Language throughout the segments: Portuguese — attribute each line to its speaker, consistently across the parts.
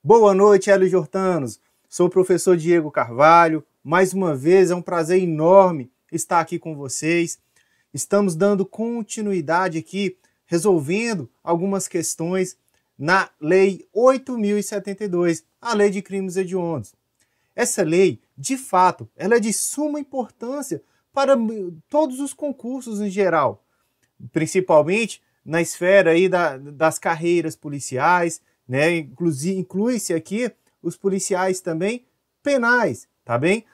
Speaker 1: Boa noite, Hélio Jortanos. Sou o professor Diego Carvalho. Mais uma vez, é um prazer enorme estar aqui com vocês. Estamos dando continuidade aqui, resolvendo algumas questões na Lei 8.072, a Lei de Crimes Hediondos. Essa lei, de fato, ela é de suma importância para todos os concursos em geral, principalmente na esfera aí das carreiras policiais, né? Inclui-se aqui os policiais também penais, tá bem?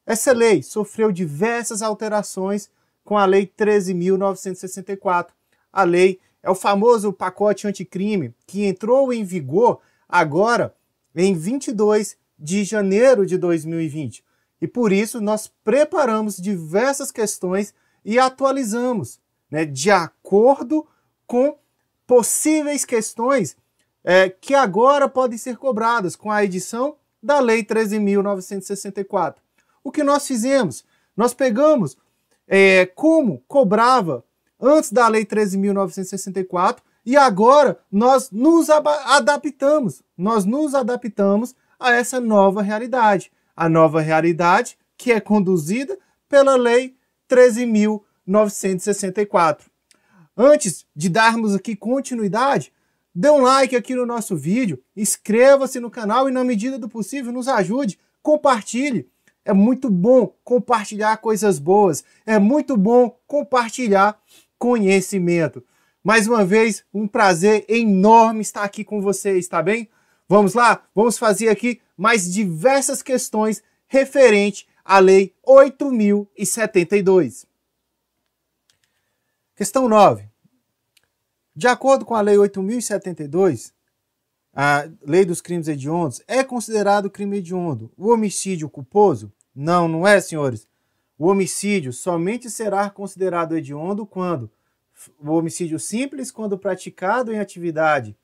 Speaker 1: Essa lei sofreu diversas alterações com a Lei 13.964. A lei é o famoso pacote anticrime que entrou em vigor agora em 22 de janeiro de 2020. E por isso nós preparamos diversas questões e atualizamos, né, de acordo com possíveis questões que agora podem ser cobradas com a edição da Lei 13.964. O que nós fizemos? Nós pegamos como cobrava antes da Lei 13.964 e agora nós nos adaptamos a essa nova realidade. A nova realidade que é conduzida pela Lei 13.964. Antes de darmos aqui continuidade, dê um like aqui no nosso vídeo, inscreva-se no canal e, na medida do possível, nos ajude, compartilhe. É muito bom compartilhar coisas boas, é muito bom compartilhar conhecimento. Mais uma vez, um prazer enorme estar aqui com vocês, tá bem? Vamos lá? Vamos fazer aqui mais diversas questões referente à Lei 8.072. Questão 9. De acordo com a Lei 8.072, a Lei dos Crimes Hediondos, é considerado crime hediondo o homicídio culposo? Não, não é, senhores. O homicídio somente será considerado hediondo quando o homicídio simples, quando praticado em atividade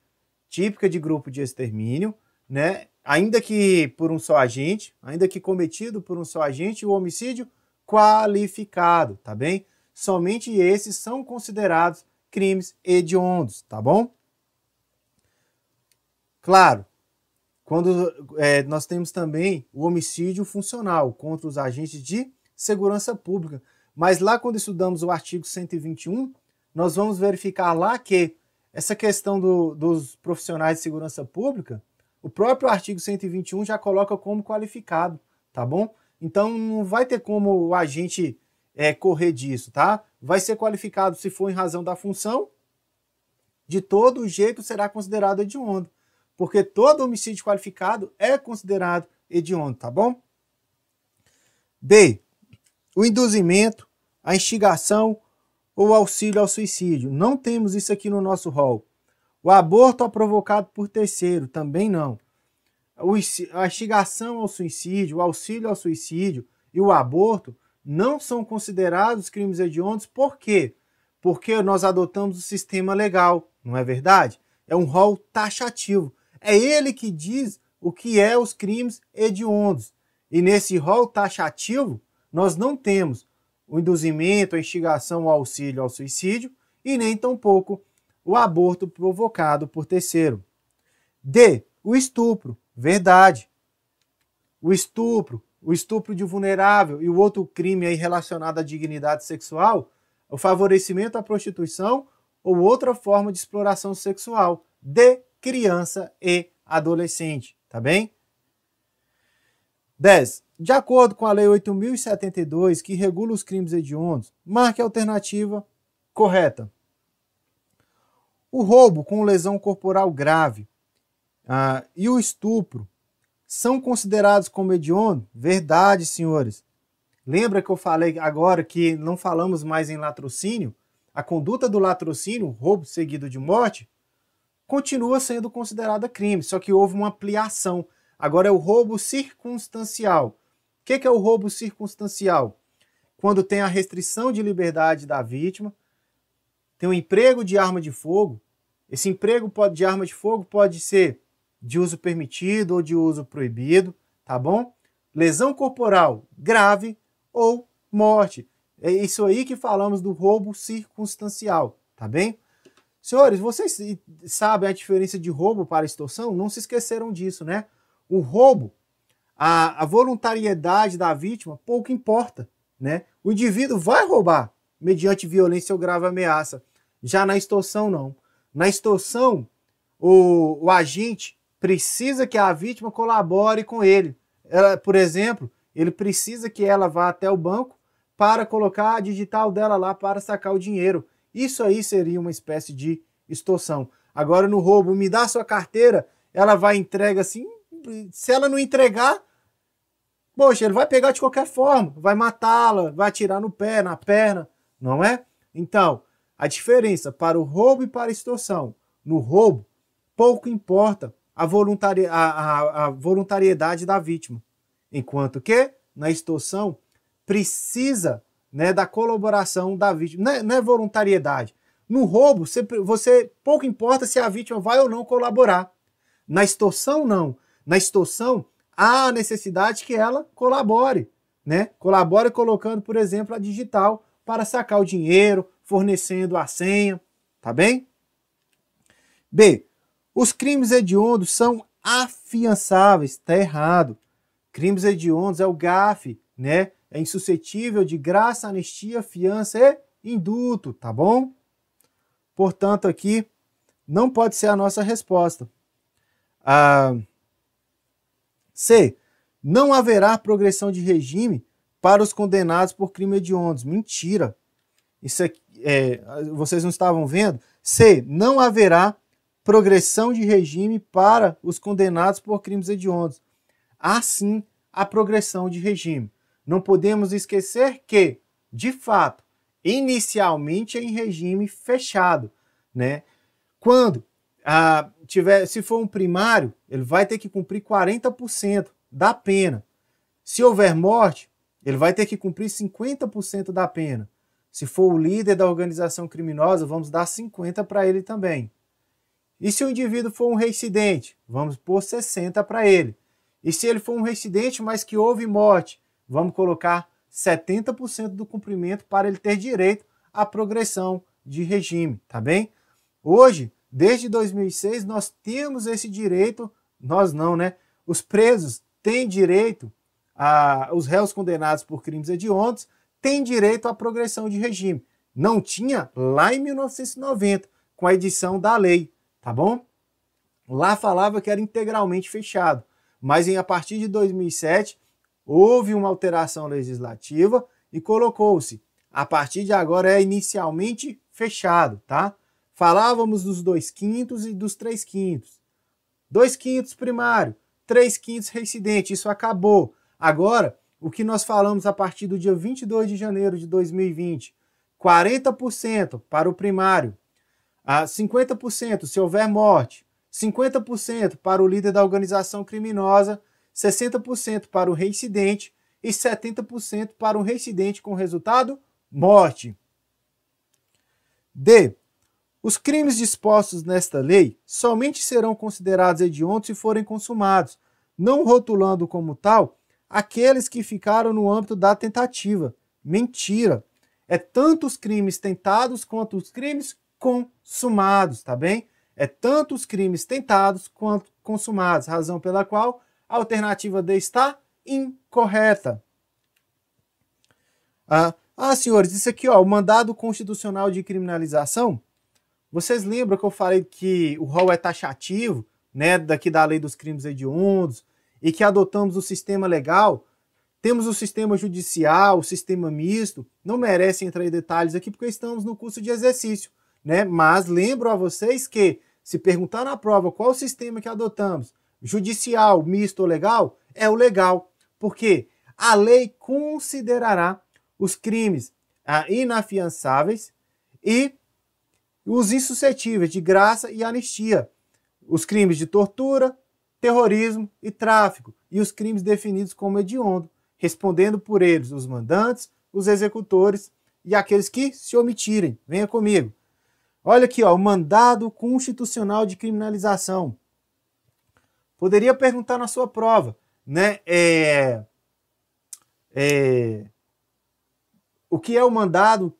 Speaker 1: típica de grupo de extermínio, né? Ainda que por um só agente, ainda que cometido por um só agente, o homicídio qualificado, tá bem? Somente esses são considerados crimes hediondos, tá bom? Claro, quando nós temos também o homicídio funcional contra os agentes de segurança pública, mas lá quando estudamos o artigo 121, nós vamos verificar lá que essa questão dos profissionais de segurança pública, o próprio artigo 121 já coloca como qualificado, tá bom? Então não vai ter como o agente correr disso, tá? Vai ser qualificado se for em razão da função, de todo jeito será considerado hediondo, porque todo homicídio qualificado é considerado hediondo, tá bom? B. O induzimento, a instigação ou auxílio ao suicídio. Não temos isso aqui no nosso rol. O aborto provocado por terceiro, também não. A instigação ao suicídio, o auxílio ao suicídio e o aborto não são considerados crimes hediondos. Por quê? Porque nós adotamos o sistema legal, não é verdade? É um rol taxativo. É ele que diz o que é os crimes hediondos. E nesse rol taxativo, nós não temos o induzimento, a instigação, o auxílio ao suicídio e nem tampouco o aborto provocado por terceiro. D. O estupro. Verdade. O estupro de vulnerável e o outro crime aí relacionado à dignidade sexual, o favorecimento à prostituição ou outra forma de exploração sexual de criança e adolescente, tá bem? 10. De acordo com a Lei 8.072, que regula os crimes hediondos, marque a alternativa correta. O roubo com lesão corporal grave e o estupro são considerados como hediondo? Verdade, senhores. Lembra que eu falei agora que não falamos mais em latrocínio? A conduta do latrocínio, roubo seguido de morte, continua sendo considerada crime, só que houve uma ampliação. Agora é o roubo circunstancial. O que é o roubo circunstancial? Quando tem a restrição de liberdade da vítima, tem o emprego de arma de fogo. Esse emprego de arma de fogo pode ser de uso permitido ou de uso proibido, tá bom? Lesão corporal grave ou morte. É isso aí que falamos do roubo circunstancial, tá bem? Senhores, vocês sabem a diferença de roubo para extorsão? Não se esqueceram disso, né? O roubo, a voluntariedade da vítima pouco importa, né? O indivíduo vai roubar mediante violência ou grave ameaça. Já na extorsão, não. Na extorsão, o agente precisa que a vítima colabore com ele. Por exemplo, ele precisa que ela vá até o banco para colocar a digital dela lá para sacar o dinheiro. Isso aí seria uma espécie de extorsão. Agora, no roubo, me dá sua carteira, ela vai entrega assim. Se ela não entregar, poxa, ele vai pegar de qualquer forma, vai matá-la, vai atirar no pé, na perna, não é? Então, a diferença para o roubo e para a extorsão. No roubo, pouco importa a voluntariedade da vítima. Enquanto que, na extorsão, precisa, né, da colaboração da vítima. Não é voluntariedade. No roubo, você pouco importa se a vítima vai ou não colaborar. Na extorsão, não. Na extorsão, há a necessidade que ela colabore, né? Colabore colocando, por exemplo, a digital para sacar o dinheiro, fornecendo a senha, tá bem? B. Os crimes hediondos são afiançáveis, tá errado. Crimes hediondos é o GAF, né? É insuscetível de graça, anistia, fiança e indulto, tá bom? Portanto, aqui não pode ser a nossa resposta. C. Não haverá progressão de regime para os condenados por crimes hediondos. Mentira. Isso aqui, vocês não estavam vendo? C. Não haverá progressão de regime para os condenados por crimes hediondos. Há sim a progressão de regime. Não podemos esquecer que, de fato, inicialmente é em regime fechado, né? Quando se for um primário, ele vai ter que cumprir 40% da pena. Se houver morte, ele vai ter que cumprir 50% da pena. Se for o líder da organização criminosa, vamos dar 50% para ele também. E se o indivíduo for um reincidente, vamos pôr 60% para ele. E se ele for um reincidente, mas que houve morte, vamos colocar 70% do cumprimento para ele ter direito à progressão de regime, tá bem? Hoje, desde 2006, nós temos esse direito, nós não, né? Os presos têm direito, os réus condenados por crimes hediondos têm direito à progressão de regime. Não tinha lá em 1990, com a edição da lei, tá bom? Lá falava que era integralmente fechado, mas a partir de 2007 houve uma alteração legislativa e colocou-se, a partir de agora é inicialmente fechado, tá? Falávamos dos 2/5 e dos 3/5. 2/5 primário, 3/5 reincidente, isso acabou. Agora, o que nós falamos a partir do dia 22 de janeiro de 2020, 40% para o primário, 50% se houver morte, 50% para o líder da organização criminosa, 60% para o reincidente e 70% para o reincidente com resultado morte. D. Os crimes dispostos nesta lei somente serão considerados hediondos se forem consumados, não rotulando como tal aqueles que ficaram no âmbito da tentativa. Mentira! É tanto os crimes tentados quanto os crimes consumados, tá bem? É tanto os crimes tentados quanto consumados, razão pela qual a alternativa D está incorreta. Senhores, isso aqui, ó, o mandado constitucional de criminalização. Vocês lembram que eu falei que o rol é taxativo, né, daqui da lei dos crimes hediondos, e que adotamos o sistema legal? Temos o sistema judicial, o sistema misto, não merece entrar em detalhes aqui porque estamos no curso de exercício, né? Mas lembro a vocês que, se perguntar na prova qual o sistema que adotamos, judicial, misto ou legal, é o legal, porque a lei considerará os crimes inafiançáveis e os insuscetíveis de graça e anistia, os crimes de tortura, terrorismo e tráfico, e os crimes definidos como hediondo, respondendo por eles os mandantes, os executores e aqueles que se omitirem. Venha comigo. Olha aqui, ó, o mandado constitucional de criminalização. Poderia perguntar na sua prova, né? o que é o mandado?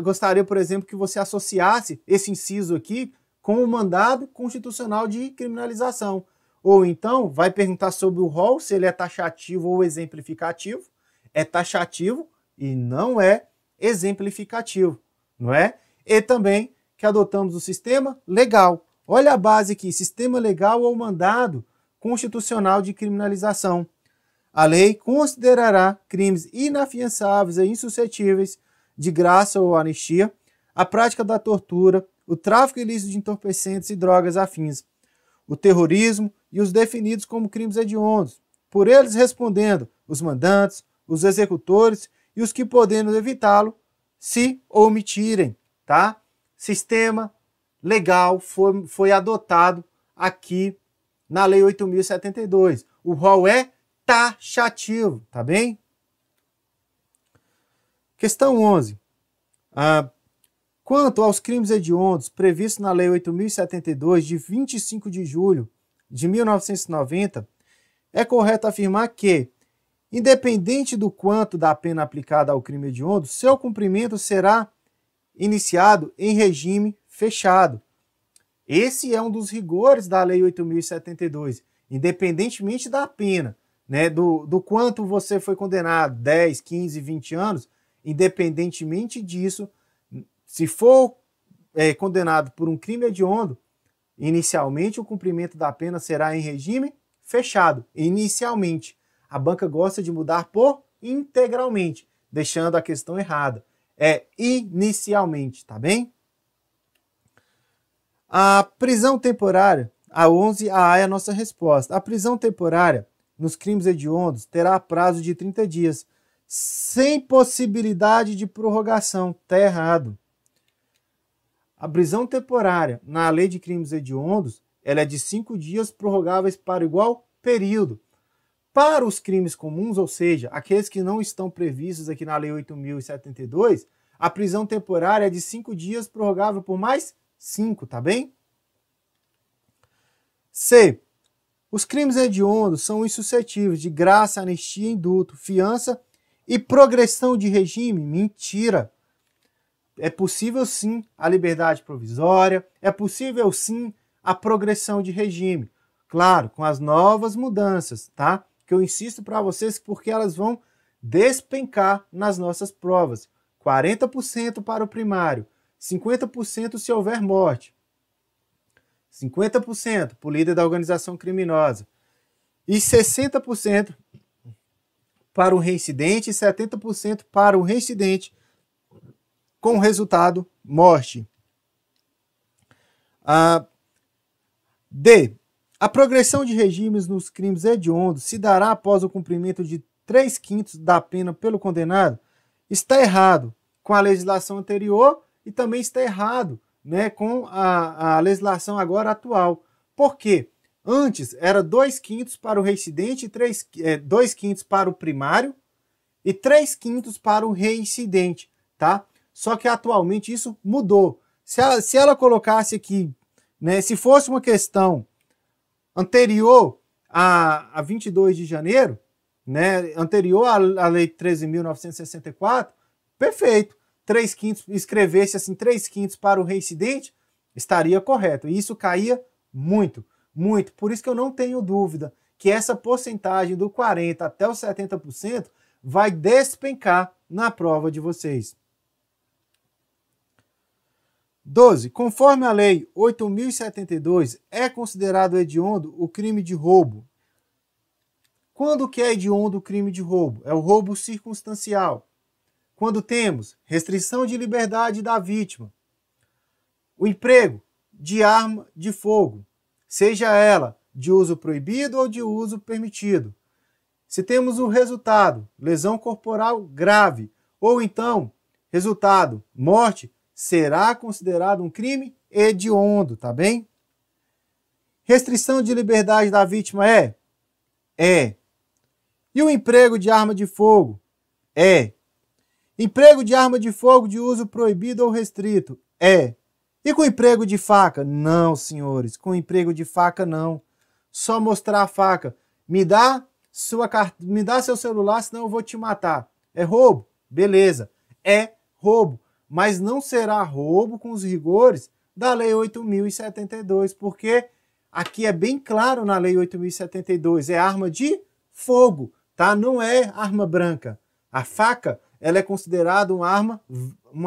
Speaker 1: Gostaria, por exemplo, que você associasse esse inciso aqui com o mandado constitucional de criminalização. Ou então, vai perguntar sobre o rol, se ele é taxativo ou exemplificativo. É taxativo e não é exemplificativo, não é? E também que adotamos o sistema legal. Olha a base aqui, sistema legal ou mandado constitucional de criminalização. A lei considerará crimes inafiançáveis e insuscetíveis de graça ou anistia a prática da tortura, o tráfico ilícito de entorpecentes e drogas afins, o terrorismo e os definidos como crimes hediondos, por eles respondendo os mandantes, os executores e os que podendo evitá-lo se omitirem, tá? Sistema legal foi adotado aqui na Lei 8.072. O rol é taxativo, tá bem? Questão 11. Quanto aos crimes hediondos previstos na Lei 8.072, de 25 de julho de 1990, é correto afirmar que, independente do quanto da pena aplicada ao crime hediondo, seu cumprimento será iniciado em regime fechado. Esse é um dos rigores da Lei 8.072, independentemente da pena, né, do quanto você foi condenado, 10, 15, 20 anos, independentemente disso, se for condenado por um crime hediondo, inicialmente o cumprimento da pena será em regime fechado. Inicialmente. A banca gosta de mudar por integralmente, deixando a questão errada. É inicialmente, tá bem? A prisão temporária, a 11A é a nossa resposta. A prisão temporária nos crimes hediondos terá prazo de 30 dias, sem possibilidade de prorrogação. Está errado. A prisão temporária na lei de crimes hediondos, ela é de 5 dias prorrogáveis para igual período. Para os crimes comuns, ou seja, aqueles que não estão previstos aqui na Lei 8.072, a prisão temporária é de 5 dias prorrogável por mais 5, tá bem? C. Os crimes hediondos são insuscetíveis de graça, anistia, indulto, fiança e progressão de regime. Mentira! É possível sim a liberdade provisória, é possível sim a progressão de regime. Claro, com as novas mudanças, tá? Que eu insisto para vocês porque elas vão despencar nas nossas provas. 40% para o primário, 50% se houver morte, 50% por líder da organização criminosa e 60% para o reincidente e 70% para o reincidente com resultado morte. D. A progressão de regimes nos crimes hediondos se dará após o cumprimento de 3/5 da pena pelo condenado? Está errado com a legislação anterior e também está errado, né, com a legislação agora atual. Por quê? Antes era 2/5 para o reincidente, 2/5 para o primário e 3/5 para o reincidente, tá? Só que atualmente isso mudou. Se ela colocasse aqui, né, se fosse uma questão anterior a 22 de janeiro, né, anterior à Lei 13.964, perfeito. 3/5, escrevesse assim 3/5 para o reincidente, estaria correto. E isso caía muito, muito. Por isso que eu não tenho dúvida que essa porcentagem do 40% até os 70% vai despencar na prova de vocês. 12. Conforme a Lei 8.072, é considerado hediondo o crime de roubo. Quando que é hediondo o crime de roubo? É o roubo circunstancial. Quando temos restrição de liberdade da vítima, o emprego de arma de fogo, seja ela de uso proibido ou de uso permitido. Se temos o resultado, lesão corporal grave, ou então, resultado, morte, será considerado um crime hediondo, tá bem? Restrição de liberdade da vítima é? É. E o emprego de arma de fogo? É. Emprego de arma de fogo de uso proibido ou restrito? É. E com emprego de faca? Não, senhores, com emprego de faca não. Só mostrar a faca. Me dá seu celular, senão eu vou te matar. É roubo? Beleza, é roubo, mas não será roubo com os rigores da Lei 8.072, porque aqui é bem claro na Lei 8.072, é arma de fogo, tá? Não é arma branca. A faca, ela é considerada uma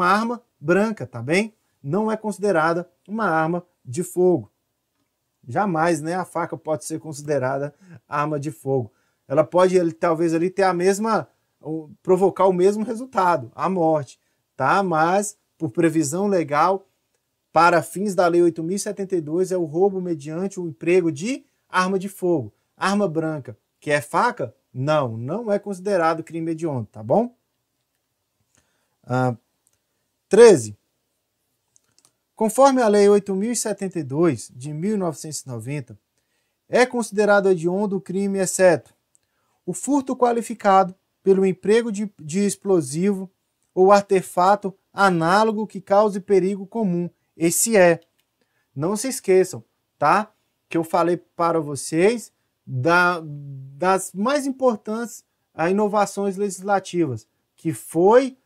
Speaker 1: arma branca, tá bem? Não é considerada uma arma de fogo. Jamais, né, a faca pode ser considerada arma de fogo. Ela pode, talvez, ali ter provocar o mesmo resultado, a morte, tá? Mas, por previsão legal, para fins da Lei 8.072, é o roubo mediante o emprego de arma de fogo. Arma branca, que é faca, não é considerado crime hediondo, tá bom? 13. Conforme a Lei 8.072, de 1990, é considerado hediondo o crime, exceto o furto qualificado pelo emprego de explosivo ou artefato análogo que cause perigo comum. Esse é. Não se esqueçam, tá? Que eu falei para vocês das mais importantes inovações legislativas, que foi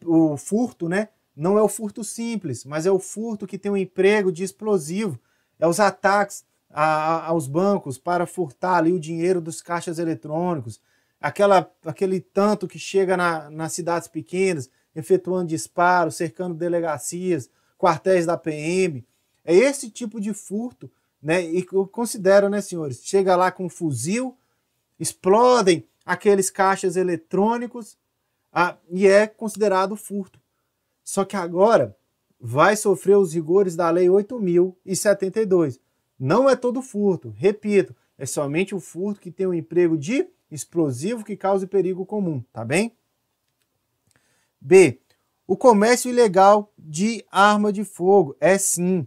Speaker 1: o furto, né? Não é o furto simples, mas é o furto que tem o emprego de explosivo. É os ataques aos bancos para furtar ali o dinheiro dos caixas eletrônicos. Aquele tanto que chega nas cidades pequenas, efetuando disparos, cercando delegacias, quartéis da PM. É esse tipo de furto, né? E eu considero, né, senhores? Chega lá com um fuzil, explodem aqueles caixas eletrônicos e é considerado furto. Só que agora vai sofrer os rigores da Lei 8.072. Não é todo furto, repito, é somente o furto que tem o emprego de explosivo que cause perigo comum, tá bem? B. O comércio ilegal de arma de fogo. É sim.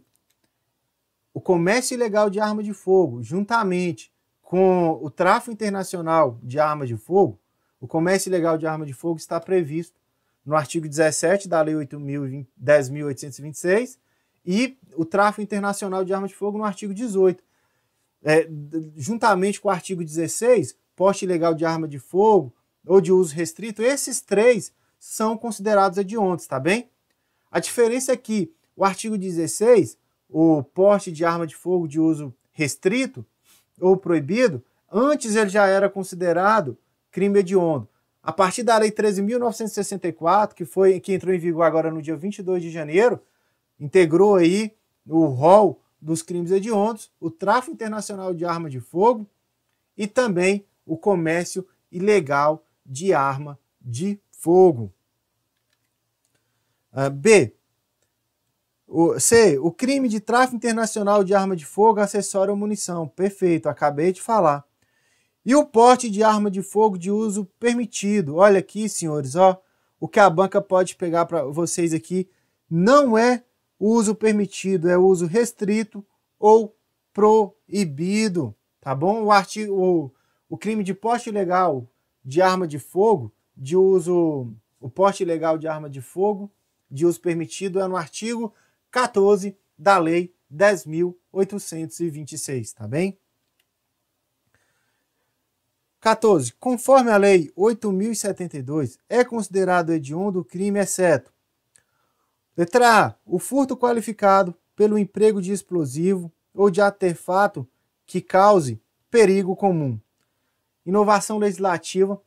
Speaker 1: O comércio ilegal de arma de fogo, juntamente com o tráfico internacional de arma de fogo, o comércio ilegal de arma de fogo está previsto no artigo 17 da Lei 10.826 e o tráfico internacional de arma de fogo no artigo 18. Juntamente com o artigo 16, porte ilegal de arma de fogo ou de uso restrito, esses três são considerados hediondos, tá bem? A diferença é que o artigo 16, o porte de arma de fogo de uso restrito ou proibido, antes ele já era considerado crime hediondo. A partir da Lei 13.964, que entrou em vigor agora no dia 22 de janeiro, integrou aí o rol dos crimes hediondos, o tráfico internacional de arma de fogo e também o comércio ilegal de arma de fogo. B. C. O crime de tráfico internacional de arma de fogo, acessório ou munição. Perfeito, acabei de falar. E o porte de arma de fogo de uso permitido. Olha aqui, senhores, ó, o que a banca pode pegar para vocês aqui não é uso permitido, é uso restrito ou proibido, tá bom? O crime de porte ilegal de arma de fogo, o porte ilegal de arma de fogo de uso permitido é no artigo 14 da Lei 10.826, tá bem? 14. Conforme a Lei 8.072, é considerado hediondo o crime, exceto: letra A. O furto qualificado pelo emprego de explosivo ou de artefato que cause perigo comum. Inovação legislativa.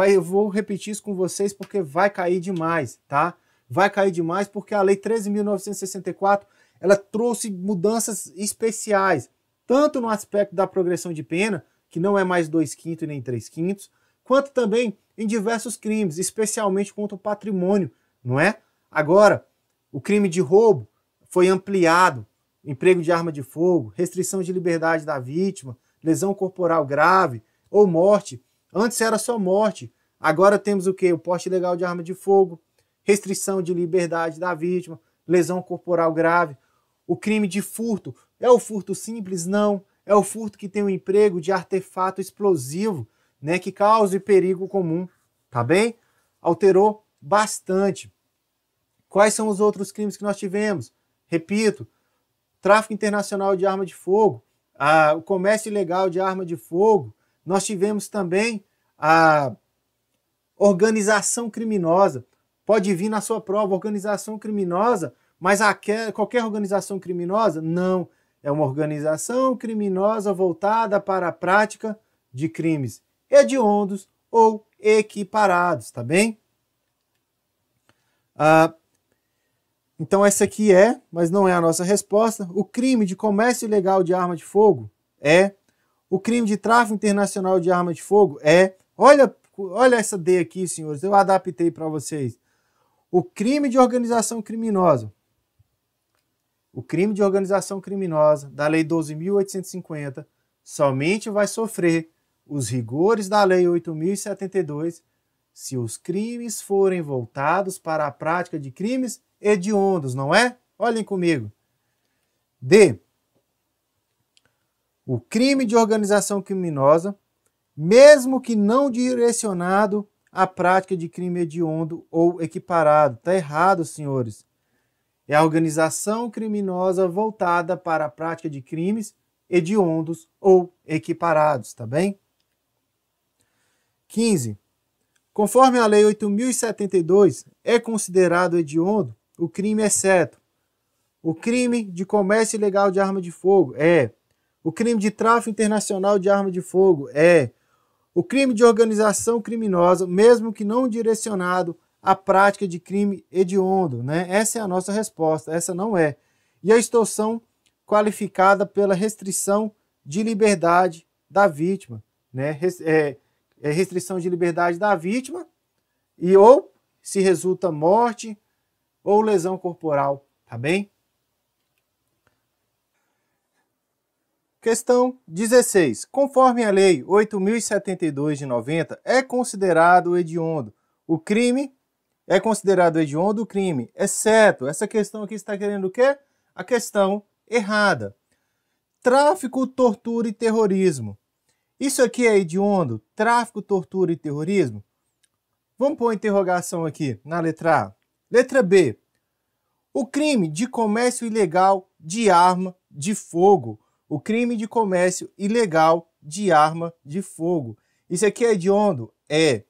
Speaker 1: Eu vou repetir isso com vocês porque vai cair demais, tá? Vai cair demais porque a Lei 13.964 ela trouxe mudanças especiais, tanto no aspecto da progressão de pena, que não é mais 2/5 e nem 3/5, quanto também em diversos crimes, especialmente contra o patrimônio, não é? Agora, o crime de roubo foi ampliado, emprego de arma de fogo, restrição de liberdade da vítima, lesão corporal grave ou morte. Antes era só morte, agora temos o quê? O porte ilegal de arma de fogo, restrição de liberdade da vítima, lesão corporal grave. O crime de furto, é o furto simples? Não. É o furto que tem o emprego de artefato explosivo, né, que cause perigo comum, tá bem? Alterou bastante. Quais são os outros crimes que nós tivemos? Repito, tráfico internacional de arma de fogo, o comércio ilegal de arma de fogo. Nós tivemos também organização criminosa. Pode vir na sua prova organização criminosa, mas qualquer organização criminosa? Não. É uma organização criminosa voltada para a prática de crimes hediondos ou equiparados, tá bem? Então essa aqui mas não é a nossa resposta. O crime de comércio ilegal de arma de fogo é. O crime de tráfico internacional de arma de fogo é. Olha essa D aqui, senhores, eu adaptei para vocês. O crime de organização criminosa. O crime de organização criminosa da Lei 12.850 somente vai sofrer os rigores da Lei 8.072 se os crimes forem voltados para a prática de crimes hediondos, não é? Olhem comigo. D. O crime de organização criminosa, mesmo que não direcionado à prática de crime hediondo ou equiparado. Está errado, senhores. É a organização criminosa voltada para a prática de crimes hediondos ou equiparados, tá bem? 15. Conforme a Lei 8.072, é considerado hediondo o crime exceto o crime de comércio ilegal de arma de fogo, o crime de tráfico internacional de arma de fogo, o crime de organização criminosa, mesmo que não direcionado à prática de crime hediondo, né? Essa é a nossa resposta, essa não é. E a extorsão qualificada pela restrição de liberdade da vítima, né? Restrição de liberdade da vítima ou se resulta morte ou lesão corporal, tá bem? Questão 16. Conforme a Lei 8.072 de 90, é considerado hediondo o crime, exceto, essa questão aqui está querendo o quê? A questão errada. Tráfico, tortura e terrorismo. Isso aqui é hediondo? Tráfico, tortura e terrorismo? Vamos pôr uma interrogação aqui na letra A. Letra B. O crime de comércio ilegal de arma de fogo. O crime de comércio ilegal de arma de fogo. Isso aqui é hediondo? É.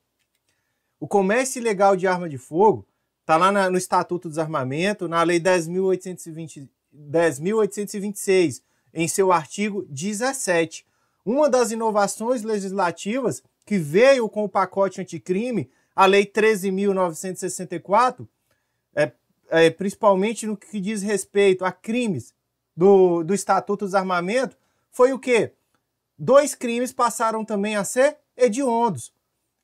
Speaker 1: O comércio ilegal de arma de fogo está lá no Estatuto do Desarmamento, na Lei 10.826, em seu artigo 17. Uma das inovações legislativas que veio com o pacote anticrime, a Lei 13.964, principalmente no que diz respeito a crimes do Estatuto do Desarmamento, foi o quê? 2 crimes passaram também a ser hediondos.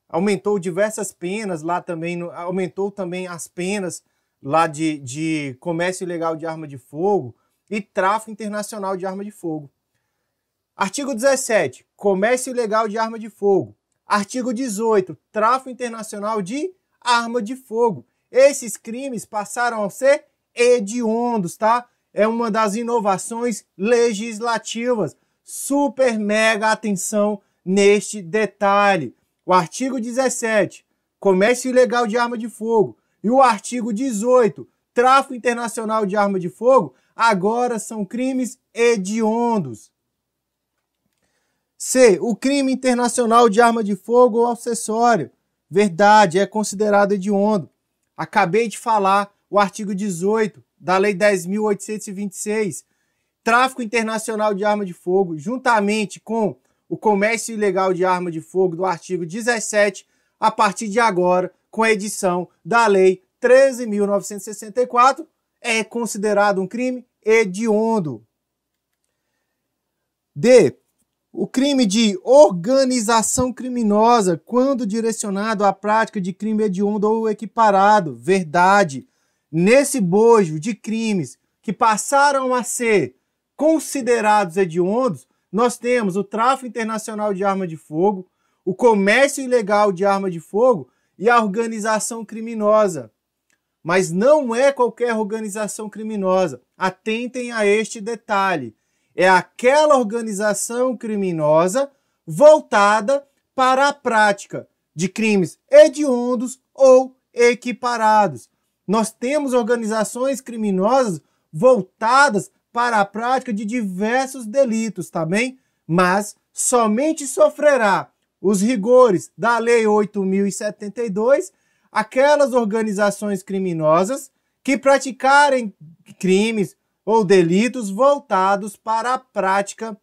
Speaker 1: Aumentou diversas penas lá também, aumentou também as penas lá de comércio ilegal de arma de fogo e tráfico internacional de arma de fogo. Artigo 17, comércio ilegal de arma de fogo. Artigo 18, tráfico internacional de arma de fogo. Esses crimes passaram a ser hediondos, tá? É uma das inovações legislativas. Super mega atenção neste detalhe. O artigo 17, comércio ilegal de arma de fogo, e o artigo 18, tráfico internacional de arma de fogo, agora são crimes hediondos. C. O crime internacional de arma de fogo ou acessório. Verdade, é considerado hediondo. Acabei de falar o artigo 18 da Lei 10.826. Tráfico internacional de arma de fogo, juntamente com o comércio ilegal de arma de fogo do artigo 17, a partir de agora, com a edição da Lei 13.964, é considerado um crime hediondo. D. O crime de organização criminosa, quando direcionado à prática de crime hediondo ou equiparado. Verdade. Nesse bojo de crimes que passaram a ser considerados hediondos, nós temos o tráfico internacional de arma de fogo, o comércio ilegal de arma de fogo e a organização criminosa. Mas não é qualquer organização criminosa. Atentem a este detalhe. É aquela organização criminosa voltada para a prática de crimes hediondos ou equiparados. Nós temos organizações criminosas voltadas para a prática de diversos delitos, tá bem? Mas somente sofrerá os rigores da Lei 8.072, aquelas organizações criminosas que praticarem crimes ou delitos voltados para a prática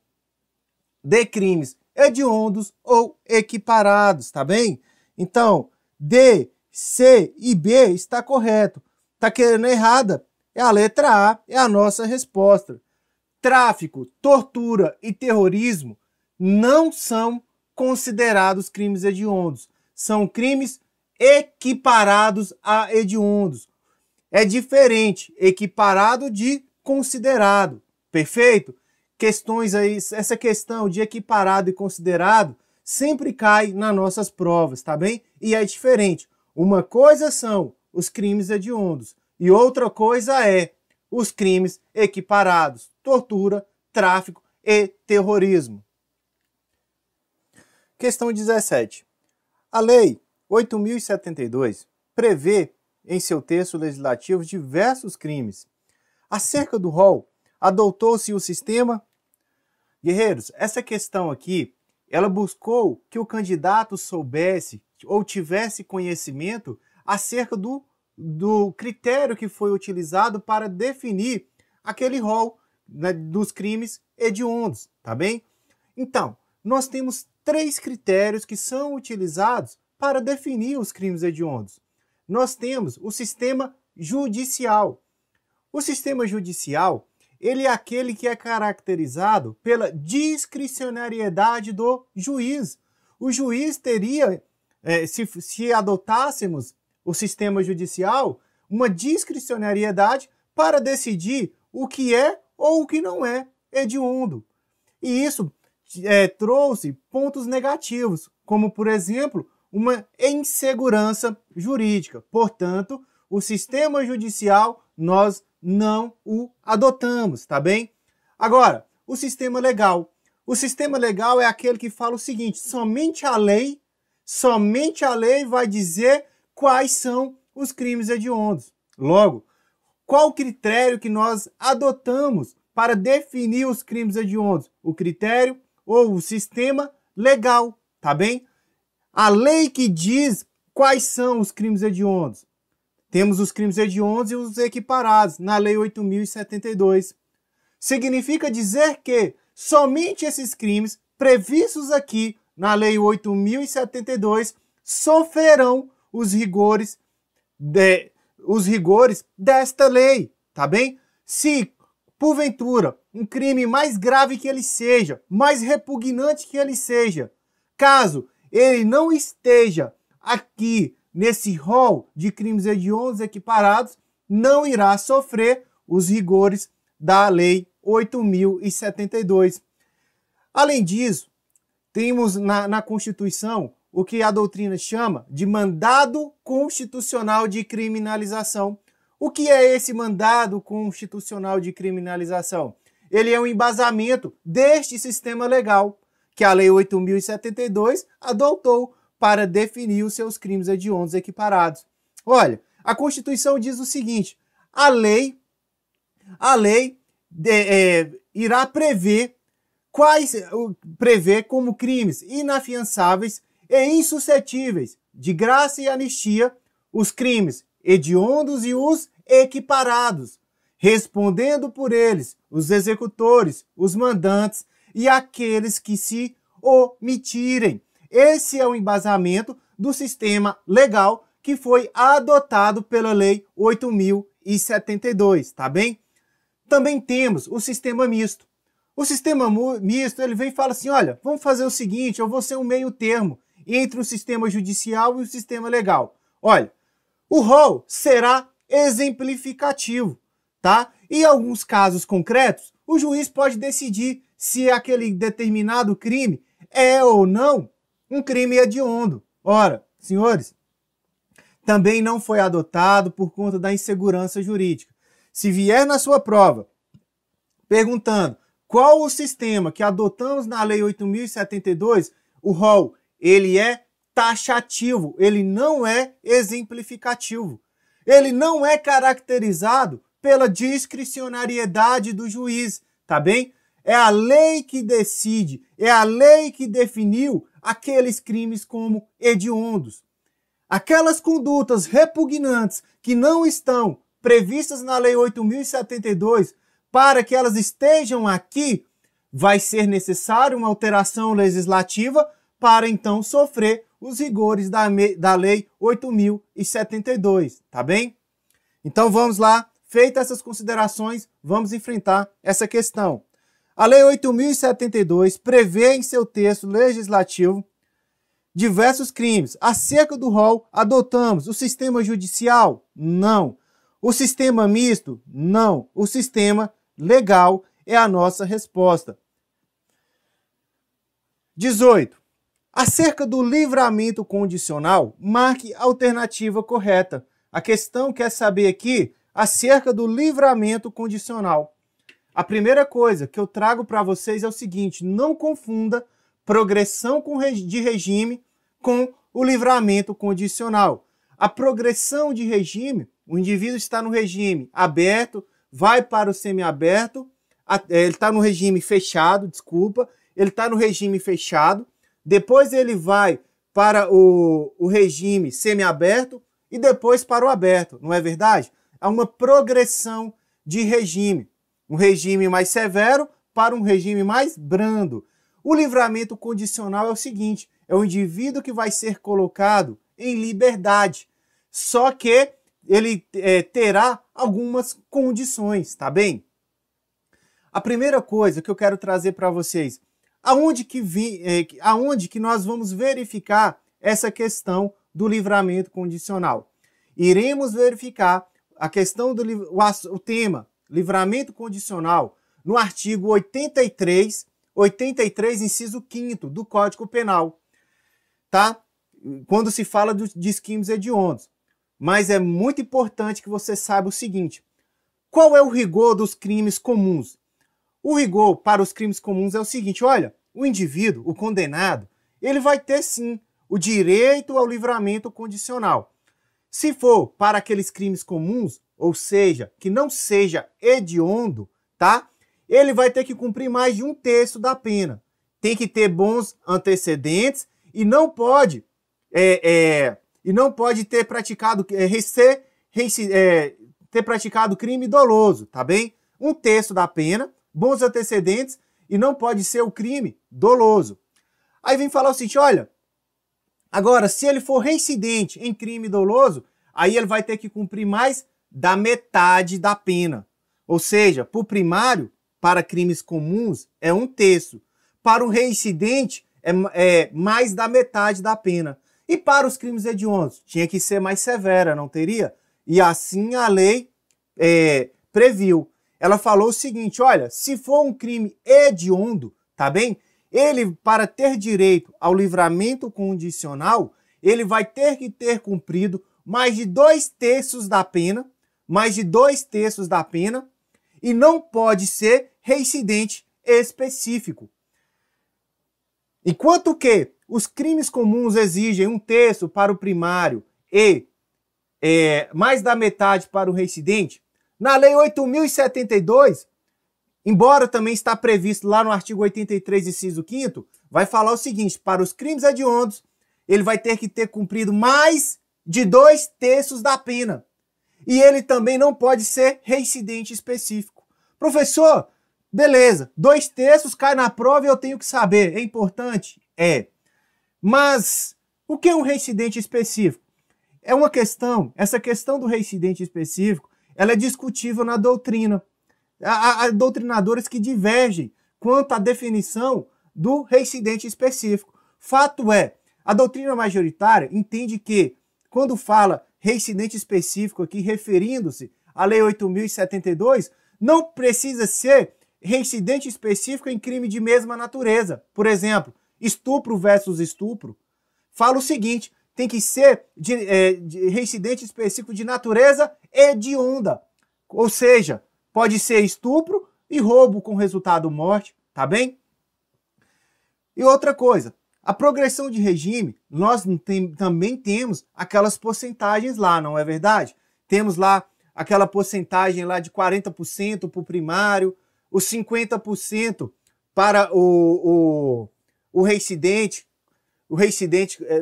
Speaker 1: de crimes hediondos ou equiparados, tá bem? Então, D, C e B está correto. Tá querendo errada? É a letra A, é a nossa resposta. Tráfico, tortura e terrorismo não são considerados crimes hediondos. São crimes equiparados a hediondos. É diferente equiparado de considerado. Perfeito? Questões aí, essa questão de equiparado e considerado sempre cai nas nossas provas, tá bem? E é diferente. Uma coisa são os crimes hediondos e outra coisa é os crimes equiparados, tortura, tráfico e terrorismo. Questão 17. A Lei 8.072 prevê em seu texto legislativo diversos crimes. Acerca do rol, adotou-se o sistema. Guerreiros, essa questão aqui, ela buscou que o candidato soubesse ou tivesse conhecimento acerca do critério que foi utilizado para definir aquele rol, né, dos crimes hediondos, tá bem? Então, nós temos 3 critérios que são utilizados para definir os crimes hediondos. Nós temos o sistema judicial. O sistema judicial, ele é aquele que é caracterizado pela discricionariedade do juiz. O juiz teria, se adotássemos o sistema judicial, uma discricionariedade para decidir o que é ou o que não é hediondo. E isso trouxe pontos negativos, como, por exemplo, uma insegurança jurídica. Portanto, o sistema judicial nós não o adotamos, tá bem? Agora, o sistema legal. O sistema legal é aquele que fala o seguinte: somente a lei vai dizer quais são os crimes hediondos. Logo, qual o critério que nós adotamos para definir os crimes hediondos? O critério ou o sistema legal, tá bem? A lei que diz quais são os crimes hediondos. Temos os crimes hediondos e os equiparados na Lei 8.072. Significa dizer que somente esses crimes previstos aqui na Lei 8.072 sofrerão os rigores desta lei, tá bem? Se, porventura, um crime mais grave que ele seja, mais repugnante que ele seja, caso ele não esteja aqui nesse rol de crimes hediondos equiparados, não irá sofrer os rigores da Lei 8.072. Além disso, temos na Constituição o que a doutrina chama de mandado constitucional de criminalização. O que é esse mandado constitucional de criminalização? Ele é um embasamento deste sistema legal que a Lei 8.072 adotou para definir os seus crimes hediondos equiparados. Olha, a Constituição diz o seguinte: a lei irá prever como crimes inafiançáveis e insuscetíveis de graça e anistia os crimes hediondos e os equiparados, respondendo por eles os executores, os mandantes e aqueles que se omitirem. Esse é o embasamento do sistema legal que foi adotado pela Lei 8.072, tá bem? Também temos o sistema misto. O sistema misto, ele vem e fala assim: olha, vamos fazer o seguinte, eu vou ser um meio termo entre o sistema judicial e o sistema legal. Olha, o rol será exemplificativo, tá? Em alguns casos concretos, o juiz pode decidir se aquele determinado crime é ou não um crime hediondo. Ora, senhores, também não foi adotado por conta da insegurança jurídica. Se vier na sua prova perguntando qual o sistema que adotamos na Lei 8.072, o rol, ele é taxativo, ele não é exemplificativo. Ele não é caracterizado pela discricionariedade do juiz, tá bem? É a lei que decide, é a lei que definiu aqueles crimes como hediondos. Aquelas condutas repugnantes que não estão previstas na Lei 8.072, para que elas estejam aqui, vai ser necessário uma alteração legislativa para então sofrer os rigores da Lei 8.072, tá bem? Então vamos lá, feitas essas considerações, vamos enfrentar essa questão. A Lei 8.072 prevê em seu texto legislativo diversos crimes. Acerca do rol, adotamos o sistema judicial? Não. O sistema misto? Não. O sistema legal é a nossa resposta. 18. Acerca do livramento condicional, marque a alternativa correta. A questão quer saber aqui acerca do livramento condicional. A primeira coisa que eu trago para vocês é o seguinte: não confunda progressão de regime com o livramento condicional. A progressão de regime, o indivíduo está no regime aberto, vai para o semiaberto, ele está no regime fechado, ele está no regime fechado, depois ele vai para o regime semiaberto e depois para o aberto, não é verdade? Há uma progressão de regime, um regime mais severo para um regime mais brando. O livramento condicional é o seguinte: é o indivíduo que vai ser colocado em liberdade, só que ele terá algumas condições, tá bem? A primeira coisa que eu quero trazer para vocês, aonde que nós vamos verificar essa questão do livramento condicional? Iremos verificar a questão o tema livramento condicional no artigo 83, inciso 5º do Código Penal, tá? Quando se fala de crimes hediondos. Mas é muito importante que você saiba o seguinte: qual é o rigor dos crimes comuns? O rigor para os crimes comuns é o seguinte: olha, o indivíduo, o condenado, ele vai ter sim o direito ao livramento condicional. Se for para aqueles crimes comuns, ou seja, que não seja hediondo, tá? Ele vai ter que cumprir mais de 1/3 da pena. Tem que ter bons antecedentes e não pode ter praticado ter praticado crime doloso, tá bem? 1/3 da pena, bons antecedentes e não pode ser o crime doloso. Aí vem falar o seguinte: olha, agora, se ele for reincidente em crime doloso, aí ele vai ter que cumprir mais da metade da pena. Ou seja, para o primário, para crimes comuns, é 1/3. Para o reincidente, é mais da metade da pena. E para os crimes hediondos, tinha que ser mais severa, não teria? E assim a lei previu. Ela falou o seguinte: olha, se for um crime hediondo, tá bem? Ele, para ter direito ao livramento condicional, ele vai ter que ter cumprido mais de 2/3 da pena, e não pode ser reincidente específico. Enquanto que os crimes comuns exigem 1/3 para o primário e mais da metade para o reincidente, na Lei 8.072, embora também está previsto lá no artigo 83, inciso 5º, vai falar o seguinte: para os crimes hediondos, ele vai ter que ter cumprido mais de 2/3 da pena. E ele também não pode ser reincidente específico. Professor, beleza, 2/3 cai na prova e eu tenho que saber. É importante? Mas o que é um reincidente específico? É uma questão, essa questão do reincidente específico, ela é discutível na doutrina. Há doutrinadores que divergem quanto à definição do reincidente específico. Fato é, a doutrina majoritária entende que, quando fala reincidente específico aqui, referindo-se à Lei 8.072, não precisa ser reincidente específico em crime de mesma natureza. Por exemplo, estupro versus estupro. Fala o seguinte: tem que ser de reincidente específico de natureza hedionda. Ou seja, pode ser estupro e roubo com resultado morte, tá bem? E outra coisa, a progressão de regime, nós também temos aquelas porcentagens lá, não é verdade? Temos lá aquela porcentagem lá de 40% para o primário, os 50% para o reincidente,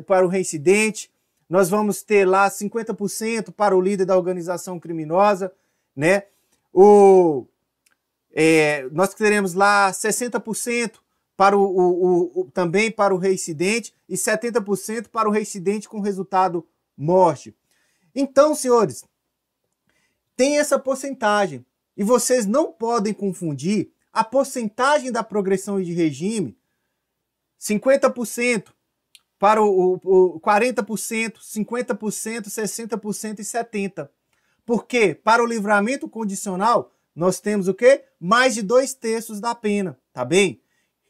Speaker 1: para o reincidente, nós vamos ter lá 50% para o líder da organização criminosa, né? Nós teremos lá 60% também para o reincidente e 70% para o reincidente com resultado morte. Então, senhores, tem essa porcentagem e vocês não podem confundir a porcentagem da progressão de regime, 50% para o 40%, 50%, 60% e 70%. Porque para o livramento condicional, nós temos o quê? Mais de 2/3 da pena, tá bem?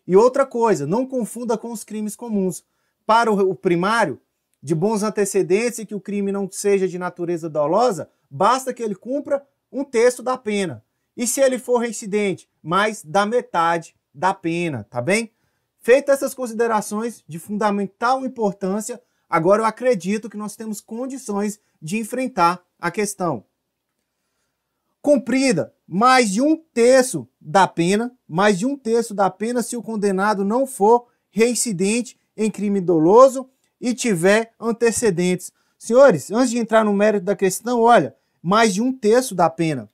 Speaker 1: E outra coisa, não confunda com os crimes comuns. Para o primário, de bons antecedentes e que o crime não seja de natureza dolosa, basta que ele cumpra 1/3 da pena. E se ele for reincidente, mais da metade da pena, tá bem? Feitas essas considerações de fundamental importância, agora eu acredito que nós temos condições de enfrentar a questão. Cumprida mais de 1/3 da pena, se o condenado não for reincidente em crime doloso e tiver antecedentes. Senhores, antes de entrar no mérito da questão, olha, mais de 1/3 da pena,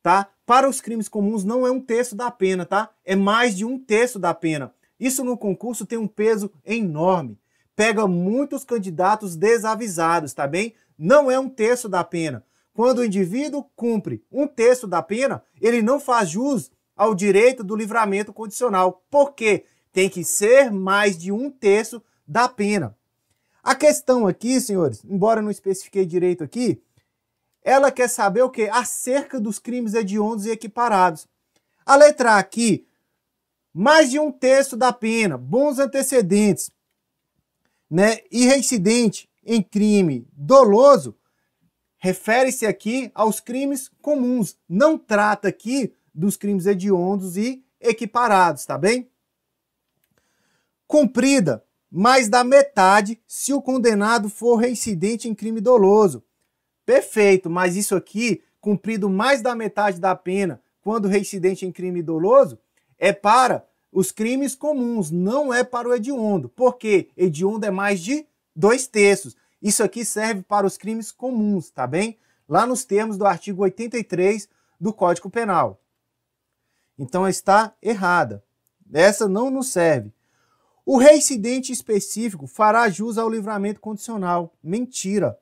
Speaker 1: tá? Para os crimes comuns não é 1/3 da pena, tá? É mais de 1/3 da pena. Isso no concurso tem um peso enorme. Pega muitos candidatos desavisados, tá bem? Não é 1/3 da pena. Quando o indivíduo cumpre 1/3 da pena, ele não faz jus ao direito do livramento condicional. Por quê? Tem que ser mais de 1/3 da pena. A questão aqui, senhores, embora eu não especifiquei direito aqui, ela quer saber o quê? Acerca dos crimes hediondos e equiparados. A letra A aqui, mais de 1/3 da pena, bons antecedentes, né, e reincidente em crime doloso, refere-se aqui aos crimes comuns, não trata aqui dos crimes hediondos e equiparados, tá bem? Cumprida mais da metade se o condenado for reincidente em crime doloso. Perfeito, mas isso aqui, cumprido mais da metade da pena quando reincidente em crime doloso, é para os crimes comuns, não é para o hediondo. Por quê? Hediondo é mais de 2/3. Isso aqui serve para os crimes comuns, tá bem? Lá nos termos do artigo 83 do Código Penal. Então está errada. Essa não nos serve. O reincidente específico fará jus ao livramento condicional. Mentira.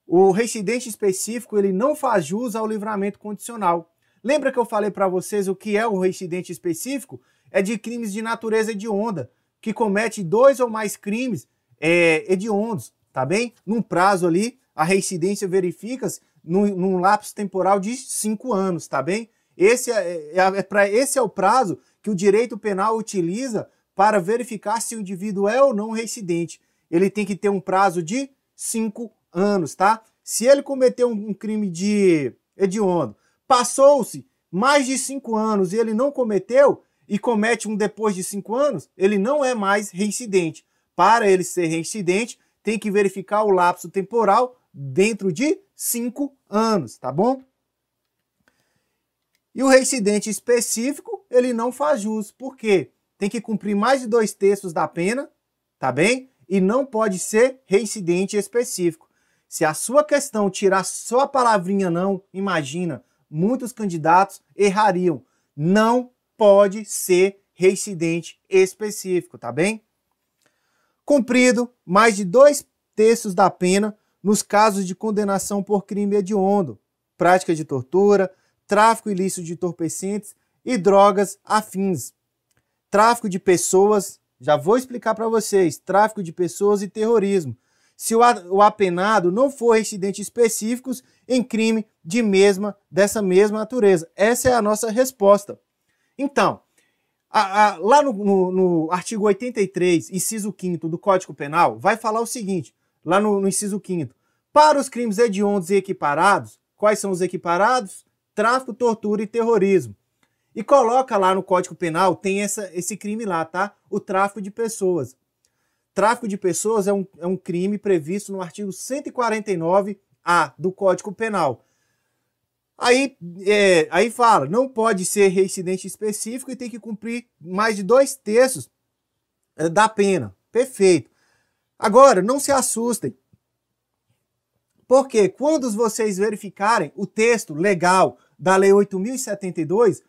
Speaker 1: O reincidente específico ele não faz jus ao livramento condicional. Lembra que eu falei para vocês o que é o reincidente específico? É de crimes de natureza hedionda, que comete 2 ou mais crimes hediondos, tá bem? Num prazo ali, a reincidência verifica-se num lapso temporal de 5 anos, tá bem? Esse é o prazo que o direito penal utiliza para verificar se o indivíduo é ou não reincidente. Ele tem que ter um prazo de 5 anos, tá? Se ele cometeu um crime de hediondo, passou-se mais de 5 anos e ele não cometeu, e comete um depois de 5 anos, ele não é mais reincidente. Para ele ser reincidente, tem que verificar o lapso temporal dentro de 5 anos, tá bom? E o reincidente específico, ele não faz jus. Por quê? Tem que cumprir mais de 2/3 da pena, tá bem? E não pode ser reincidente específico. Se a sua questão tirar só a palavrinha não, imagina, muitos candidatos errariam. Não pode ser reincidente específico, tá bem? Cumprido mais de 2/3 da pena nos casos de condenação por crime hediondo, prática de tortura, tráfico ilícito de entorpecentes e drogas afins. Tráfico de pessoas, já vou explicar para vocês, tráfico de pessoas e terrorismo. Se o apenado não for reincidente específicos em crime dessa mesma natureza. Essa é a nossa resposta. Então, lá no artigo 83, inciso 5º do Código Penal, vai falar o seguinte, lá no inciso 5º, para os crimes hediondos e equiparados, quais são os equiparados? Tráfico, tortura e terrorismo. E coloca lá no Código Penal, tem esse crime lá, tá? O tráfico de pessoas. Tráfico de pessoas é um crime previsto no artigo 149-A do Código Penal. Aí fala, não pode ser reincidente específico e tem que cumprir mais de 2/3 da pena. Perfeito. Agora, não se assustem, porque quando vocês verificarem o texto legal da Lei 8.072,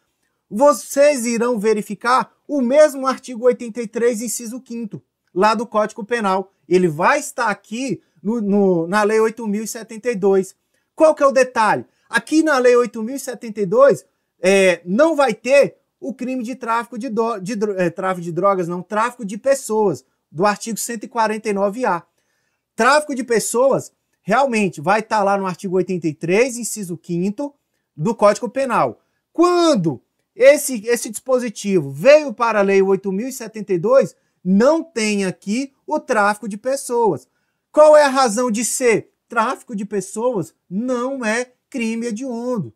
Speaker 1: vocês irão verificar o mesmo artigo 83, inciso 5º, lá do Código Penal. Ele vai estar aqui na Lei 8.072. Qual que é o detalhe? Aqui na Lei 8.072 não vai ter o crime de tráfico de drogas, não, tráfico de pessoas, do artigo 149A. Tráfico de pessoas realmente vai estar lá no artigo 83, inciso 5º do Código Penal. Quando esse dispositivo veio para a Lei 8.072, não tem aqui o tráfico de pessoas. Qual é a razão de ser? Tráfico de pessoas não é crime hediondo.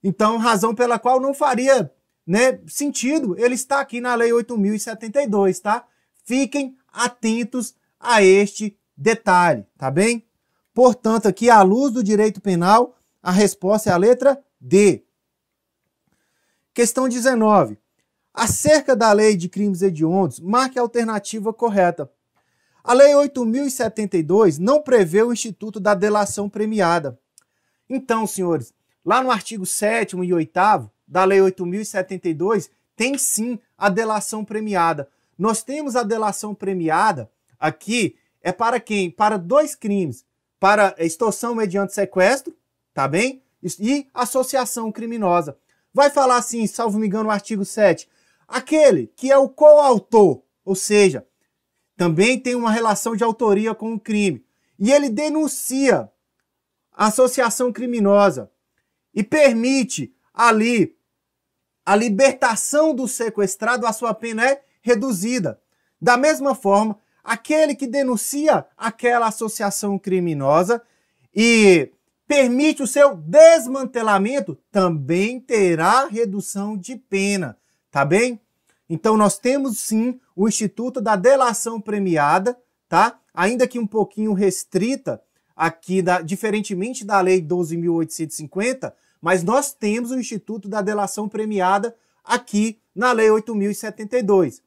Speaker 1: Então, razão pela qual não faria, né, sentido ele estar aqui na Lei 8.072, tá? Fiquem atentos a este detalhe, tá bem? Portanto, aqui, à luz do direito penal, a resposta é a letra D. Questão 19. Acerca da lei de crimes hediondos, marque a alternativa correta. A Lei 8.072 não prevê o instituto da delação premiada. Então, senhores, lá no artigo 7º e 8º da Lei 8.072, tem sim a delação premiada. Nós temos a delação premiada aqui, é para quem? Para dois crimes. Para extorsão mediante sequestro, tá bem? E associação criminosa. Vai falar assim, salvo me engano, o artigo 7. Aquele que é o coautor, ou seja, também tem uma relação de autoria com o crime, e ele denuncia a associação criminosa e permite ali a libertação do sequestrado, a sua pena é reduzida. Da mesma forma, aquele que denuncia aquela associação criminosa e permite o seu desmantelamento, também terá redução de pena, tá bem? Então nós temos sim o Instituto da Delação Premiada, tá? Ainda que um pouquinho restrita aqui, diferentemente da Lei 12.850, mas nós temos o Instituto da Delação Premiada aqui na Lei 8.072.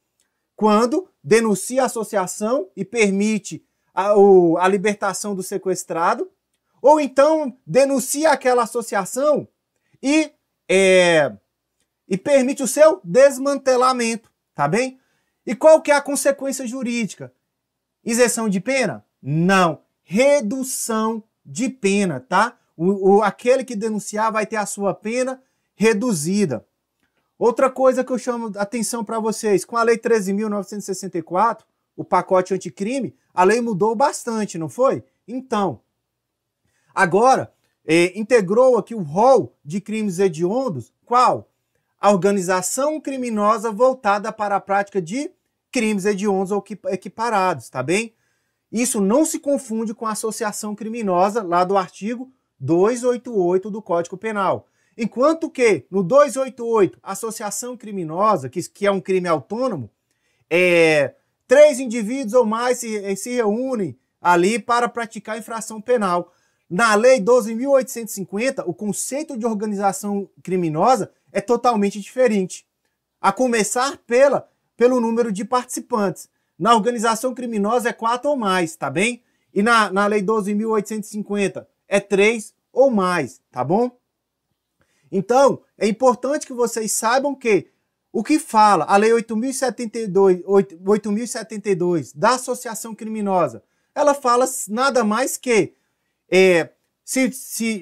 Speaker 1: Quando denuncia a associação e permite a libertação do sequestrado, ou então denuncia aquela associação e permite o seu desmantelamento, tá bem? E qual que é a consequência jurídica? Isenção de pena? Não, redução de pena, tá? Aquele que denunciar vai ter a sua pena reduzida. Outra coisa que eu chamo a atenção para vocês, com a Lei 13.964, o pacote anticrime, a lei mudou bastante, não foi? Então, agora, integrou aqui o rol de crimes hediondos, qual? A organização criminosa voltada para a prática de crimes hediondos ou equiparados, tá bem? Isso não se confunde com a associação criminosa lá do artigo 288 do Código Penal. Enquanto que no 288, associação criminosa, que é um crime autônomo, 3 indivíduos ou mais se reúnem ali para praticar infração penal. Na Lei 12.850, o conceito de organização criminosa é totalmente diferente. A começar pelo número de participantes. Na organização criminosa é 4 ou mais, tá bem? E na Lei 12.850 é 3 ou mais, tá bom? Então, é importante que vocês saibam que o que fala a Lei 8.072 da associação criminosa, ela fala nada mais que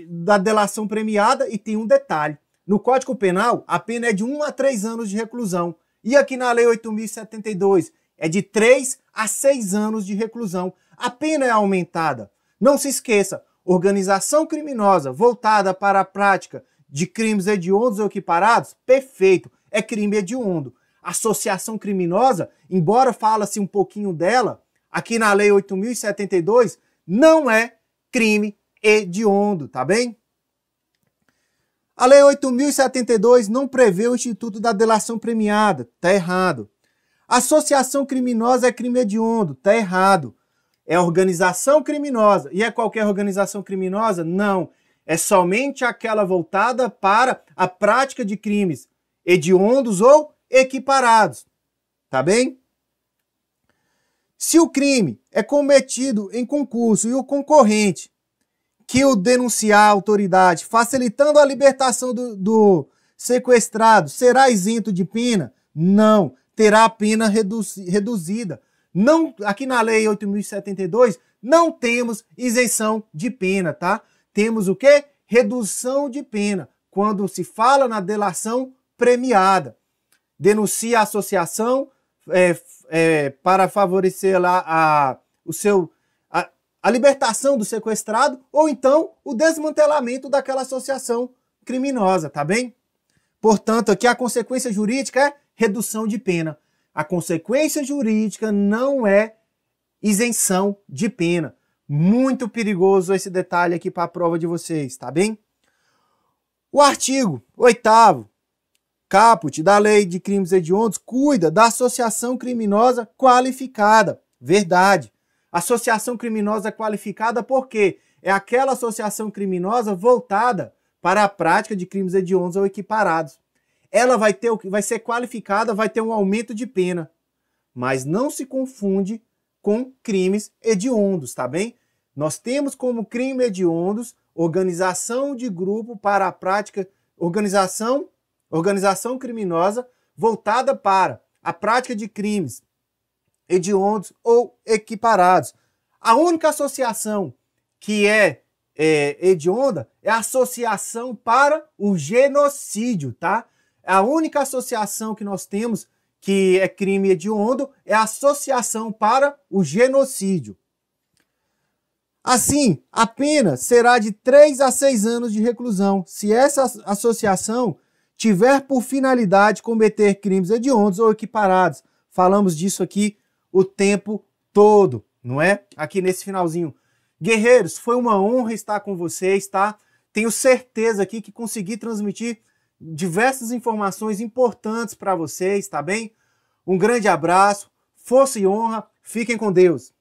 Speaker 1: da delação premiada, e tem um detalhe. No Código Penal, a pena é de 1 a 3 anos de reclusão. E aqui na Lei 8.072 é de 3 a 6 anos de reclusão. A pena é aumentada. Não se esqueça, organização criminosa voltada para a prática de crimes hediondos ou equiparados, perfeito, é crime hediondo. Associação criminosa, embora fala-se um pouquinho dela, aqui na Lei 8.072, não é crime hediondo, tá bem? A Lei 8.072 não prevê o Instituto da Delação Premiada, tá errado. Associação criminosa é crime hediondo, tá errado. É organização criminosa. E é qualquer organização criminosa? Não. É somente aquela voltada para a prática de crimes hediondos ou equiparados. Tá bem? Se o crime é cometido em concurso e o concorrente que o denunciar à autoridade, facilitando a libertação do sequestrado, será isento de pena? Não, terá a pena reduzida. Não, aqui na Lei 8.072, não temos isenção de pena, tá? Temos o quê? Redução de pena, quando se fala na delação premiada. Denuncia a associação para favorecer lá a libertação do sequestrado ou então o desmantelamento daquela associação criminosa, tá bem? Portanto, aqui a consequência jurídica é redução de pena. A consequência jurídica não é isenção de pena. Muito perigoso esse detalhe aqui para a prova de vocês, tá bem? O artigo 8º caput da Lei de Crimes Hediondos cuida da associação criminosa qualificada. Verdade. Associação criminosa qualificada porque é aquela associação criminosa voltada para a prática de crimes hediondos ou equiparados. Ela vai ser qualificada, vai ter um aumento de pena, mas não se confunde com crimes hediondos, tá bem? Nós temos como crime hediondos organização de grupo para a prática, organização criminosa voltada para a prática de crimes hediondos ou equiparados. A única associação que é hedionda é a associação para o genocídio, tá? A única associação que nós temos que é crime hediondo é a associação para o genocídio. Assim, a pena será de 3 a 6 anos de reclusão se essa associação tiver por finalidade cometer crimes hediondos ou equiparados. Falamos disso aqui o tempo todo, não é? Aqui nesse finalzinho. Guerreiros, foi uma honra estar com vocês, tá? Tenho certeza aqui que consegui transmitir diversas informações importantes para vocês, tá bem? Um grande abraço, força e honra, fiquem com Deus.